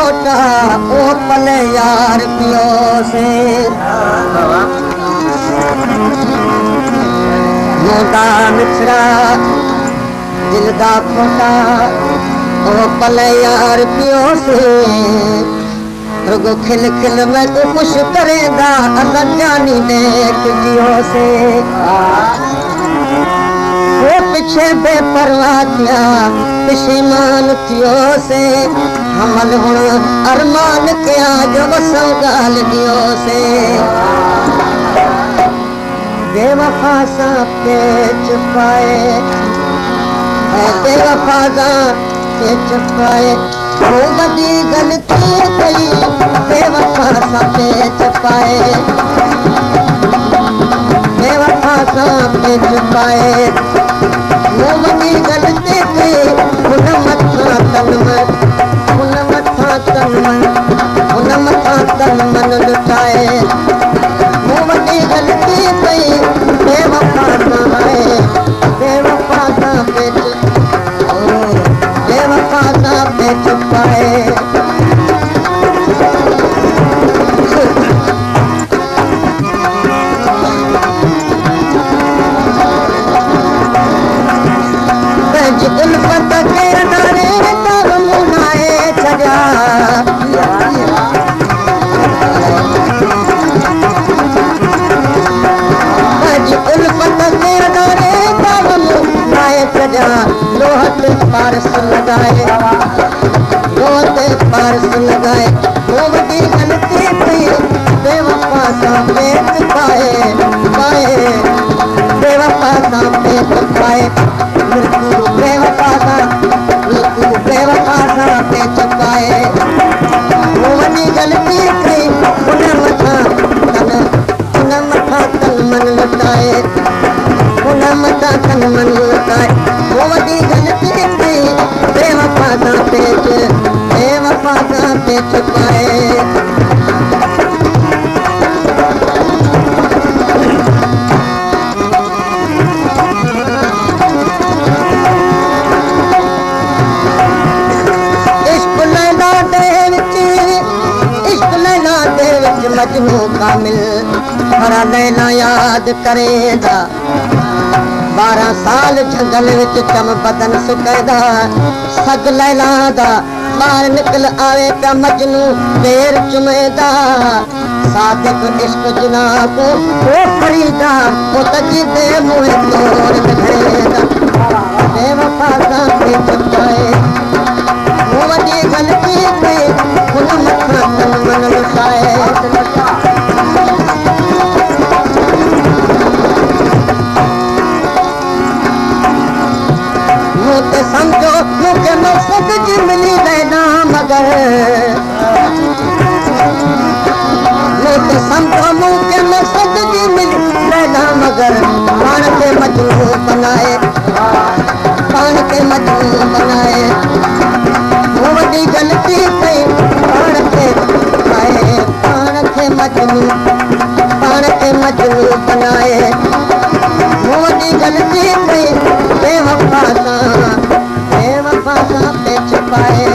खोटा ओ पले यार पियो से मोटा मिठड़ा दिल दा खोटा ओ पले यार पियो से रुगो खिल खिल में तो खुश करेगा अगर जानी देख जियो से वो पीछे बेपरवाह थिया पशेमान थियो से हमल हुण अरमान कया जो वसो गाल दियो से बेवफा सा पेच पाए बेवफा सा पेच पाए वो बड़ी गलती कई बेवफा सा पेच पाए बेवफा सा पेच पाए वो बड़ी गलती कई उन मथा तन मन लुटाए वो बड़ी गलती कई बेवफा सा है बेवफा सा पेच बेवफा सा पेच पाए उल्फत के नारे तब मुनाए छजा उल्फत के नारे तब मुनाए छजा लोहत पारस लगाए लोहत पारस लगाए वो बड़ी गलती थी बेवफा सा पेच पाए पाए बेवफा सा पेच पाए बेवफा सा पेच पाए वो बड़ी गलती कई उन मथा तन मन लुटाए उन मथा तन मन लुटाए वो बड़ी गलती कई बेवफा सा पेच पाए मजनू कामिल हरा लैला याद करेगा 12 साल जंगल विच चम बदन सुकैदा सग लैला दा बाहर निकल आवे पिया मजनू पैर चुमेदा सादिक इश्क जिना को ओ फरीदा ओ तजीदे मुहे तोड़ बिखरेदा बेवफा सा पेच पाए वो वडी गलती कई उन मथा तन मन लुटाए मुझे समझो मुझे मकसद जी मिली रहना मगर मुझे समझो मुझे मकसद जी मिली रहना मगर पान के मजनू बनाए पान के मजनू बनाए वो बड़ी गलती कई पान के मजनू बनाए वो बड़ी गलती कई बेवफा सा पेच पाए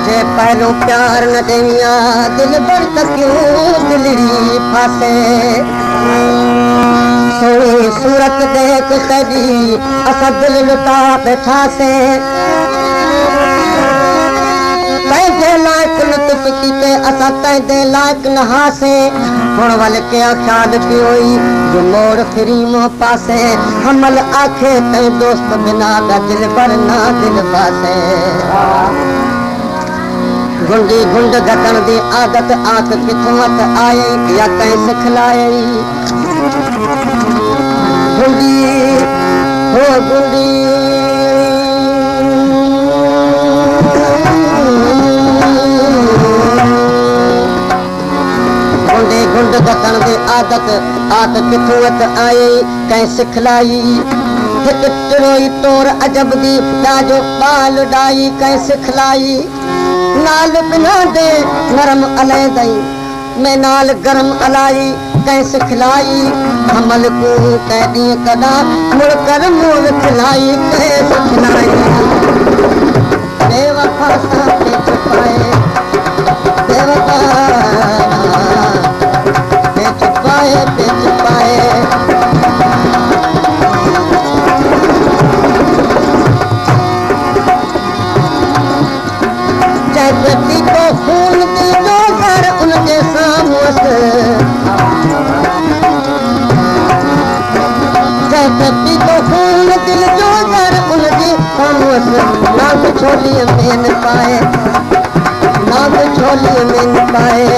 जे पहलो प्यार न दिया दिल भर क्यों दिलड़ी फासे सोनी सूरत देख तजी असा दिल लुटा बैठा से तैदे लायक लुत्फ कीते असा तैदे लायक नहा से हुण वल के ख्याल पियोई जो मोड़ फिरी मोह पासे हमल आखे तै दोस्त बिना दा दिल भरना दिल पासे गुंडी गुंड गटन दी आदत आख किस्मत आए या कहीं सिखलाए गुंडी हो गुंडी गुंडी गुंड गटन दी आदत आख किस्मत आए कहीं सिखलाई हिक टिरोई तोर अजब दी डाजो बाल डाई कहीं सिखलाई नाल बिना दे नरम अले दई मैं नाल गरम अलाई कैसे खिलाई हमल को कैदी कदा मुड़कर मोर खिलाई कैसे खिलाई बेवफा साथे छुपाए बेवफा पे छुपाए जगती को खून दी जो घर उनके सामने जगती को खून दिल जो घर उनके सामने नाग छोली में न पाए नाग छोली में न पाए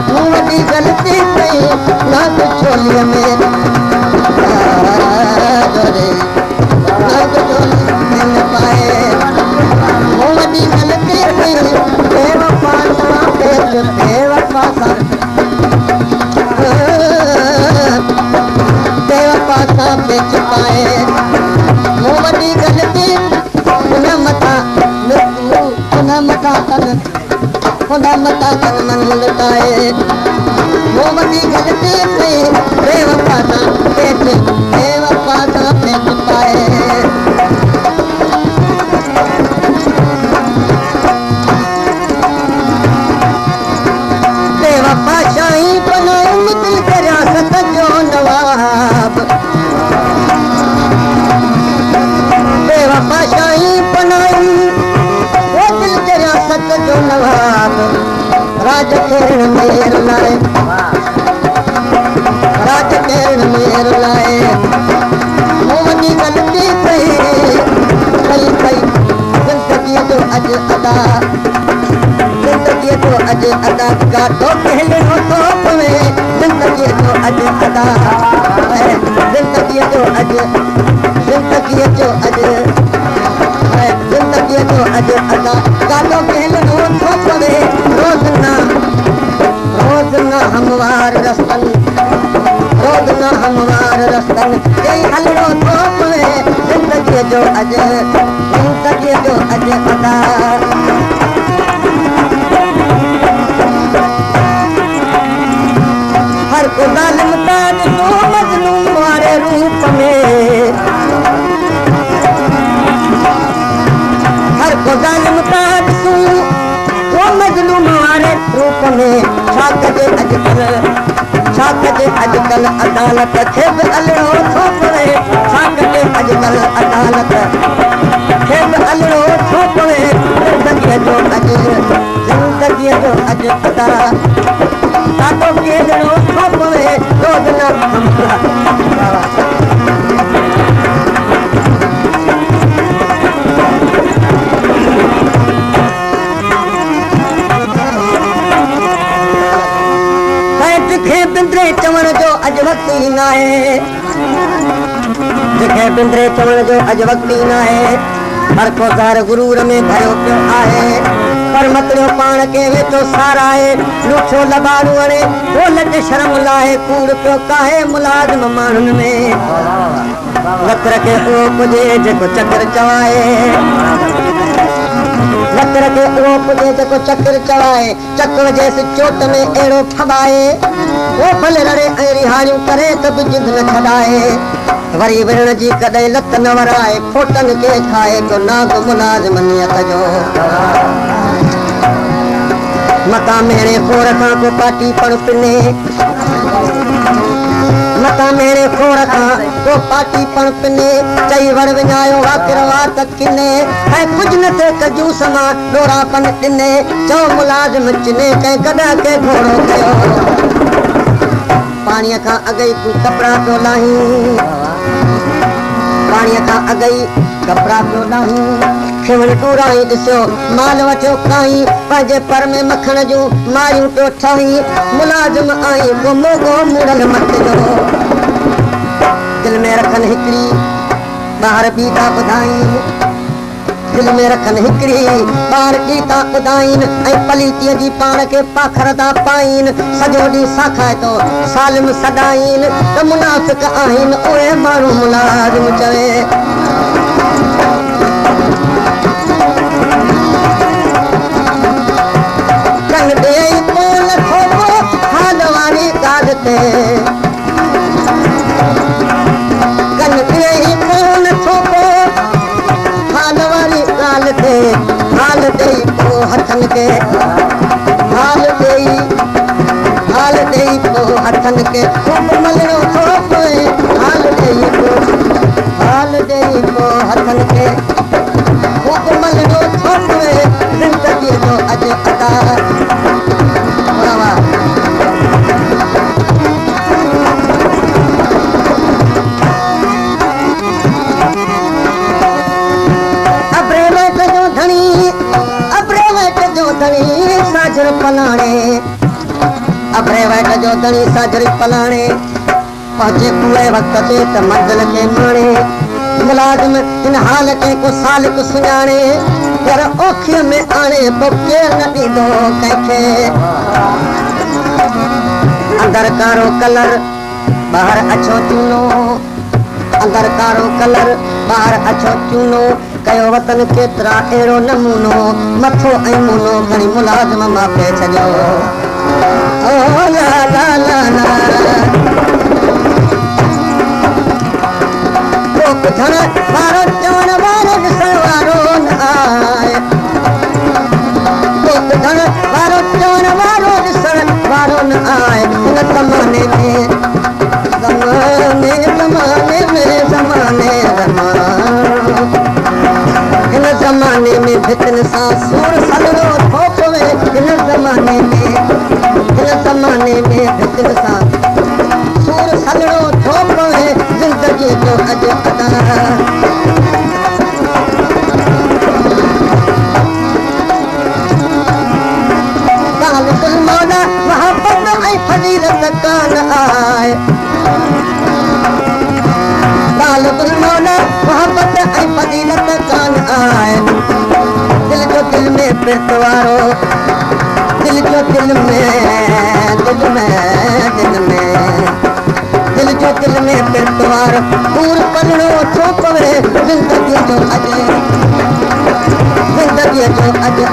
बड़ी गलती कही नाग छोली में नाग छोली में न पाए बड़ी गलती कही बेवफा सा पे छुपाए मोहब्बती गलती पुनः मता तन मन लुटाए मोहब्बती गलती से बेवफा सा पे छुपाए बेवफा शाही बनाए दिल के रियासत जो नवाब बेवफा शाही बनाई वो दिल के रियासत जो नवाब राज खेल मेर लाए मोहनी गलती कही जिंदगी जो अज अदा गातो कहले हो तो पवे जिंदगी जो अज अदा जिंदगी जो अज अदा गातो कहले हो तो पवे रोज ना हमवार रस्तन यही हलड़ो तो पवे जिंदगी जो अज अदा हर को जालिम ताज तो मजलूम वारे रूप में हर को जालिम ताज तू वो मजलूम वारे रूप में छाक जे अजकल अदालत खे बि अलड़ो थो पवे छाक जे अजकल अदालत खे बि अलड़ो थो पवे जिंदगीअ जो अज अदा काटो केड़ो थो पवे रोज़ न खे बिंदरे चवण जो अज वक़्तु ई नाहे खे बिंदरे चवण जो अज वक़्तु ई नाहे हर को ज़हर गुरूर में भरियो पियो आहे पर मतड़ियो पाण खे वेठो साराए लुठो लबाड़ू हणे बोलत शर्म लाहे कूड़ पियो काहे मुलाज़िम माण्हुनि में लतर खे उहो पुॼे जेको चकर चवाए लतर खे उहो पुॼे जेको चकर चवाए चकर जेसि चोट में अहिड़ो फबाए वो भले रड़े ऐं रिहाणियूं करे त बि जिद न छॾाए वरी विढ़ण जी कॾहिं लत न वराए खोटनि खे खाए तो नाग मुलाज़िम नियत जो मता मेरे खोर खां को पाटी पण पिने मता मेरे खोर खां को पाटी पण पिने चई वड़ विञायो वाकिरवा त किने ऐं कुझु न थिए कजू समा डोरा पन ॾिने चओ मुलाज़िम चिने कंहिं कॾहिं के घोड़ो कयो पाणीअ खां अगई तूं कपिड़ा पियो लाहीं पाणीअ खां अगई कपिड़ा पियो लाहीं खेवण टूराई ॾिसो माल वठियो खाई पंहिंजे पर में मखण जूं मारियूं पियो ठाही मुलाज़िम आई को मोगो मुड़ल मत जो दिल में रखनि हिकिड़ी ॿार ॿी था ॿुधाइनि दिल में रखनि हिकिड़ी ॿार ॿी था ॿुधाइनि ऐं पलीतीअ जी पाण खे पाखर था पाइनि सॼो ॾींहुं साखाए थो सालिम सॾाइनि त मुनाफ़िक आहिनि उहे माण्हू मुलाज़िम चवे हाल वारी ॻाल्हि ते जो दणी साजरी पलाणे पहुचे पूरे वक्त ते त मंज़िल खे माणे मुलाज़िम हिन हाल खे को साल को सुञाणे पर ओखीअ में आणे पोइ केरु न ॾींदो कंहिंखे अंदर कारो कलर ॿाहिरि अछो चूनो अंदर कारो कलर ॿाहिरि अछो चूनो कयो वतन केतिरा अहिड़ो नमूनो मथो ऐं मुनो खणी मुलाज़िम मापे छॾियो ओ ला ला ला ला ॿुधण वारो चवण वारो ॾिसण वारो न आहे ॿुधण वारो चवण वारो ॾिसण वारो न आहे हिन ज़माने में ज़माने ज़माने में ज़माने हिन ज़माने में भितनि सां सूर सलड़ो थो पवे हिन ज़माने में भितनि सां सूर सलड़ो थो पवे ज़िंदगीअ जो अॼु मौला मोहब्बत ऐं फज़ीलत कान आहे मौला मोहब्बत ऐं फज़ीलत कान आहे दिल जो दिल में पिरत वारो दिल जो दिल में पिरत वारो पूर पलड़ो थो पवे ज़िंदगीअ जो अॼु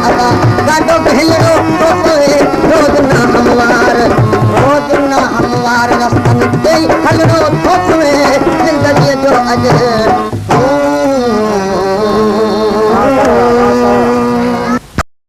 अदा ॾाढो हिलड़ो थो पवे रोज़ न हमवार रस्तनि ते हलड़ो